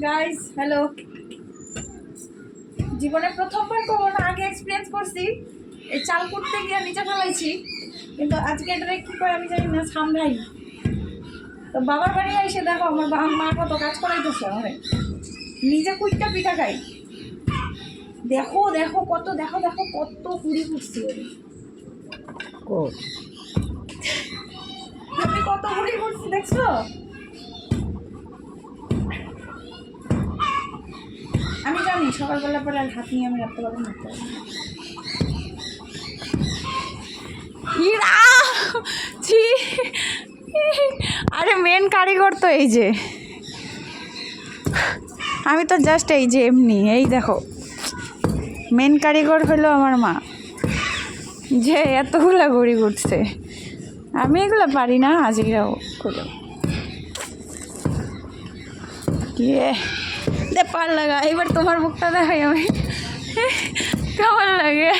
Guys hello. জীবনে প্রথমবার corona আগে এক্সপিরিয়েন্স করছি, এই চাল করতে গিয়ে নিচে ফেলাইছি, কিন্তু আজকে এটা কি করে আমি জানি না, সামলাই। তো বাবার বাড়ি এসে দেখো আমার মা কত কাজ করাইতেছে আমার, নিজে কুইটা পিঠা খাই। দেখো দেখো কত, দেখো দেখো কত কুড়ি করছি আমি, কত কুড়ি করছি দেখছো? আমি জানি সকালবেলা পরে আর হাত নিয়ে আমি রাখতে পারবো না। আরে মেন কারিগর তো এই যে, আমি তো জাস্ট এই যে এমনি, এই দেখো মেন কারিগর হলো আমার মা, যে এতগুলা ঘুড়ি ঘুরছে। আমি এগুলো পারি না, আজকেও করো দে পার লাগা। এবার তোমার মুখটা দেখাই আমি, কেমন লাগে।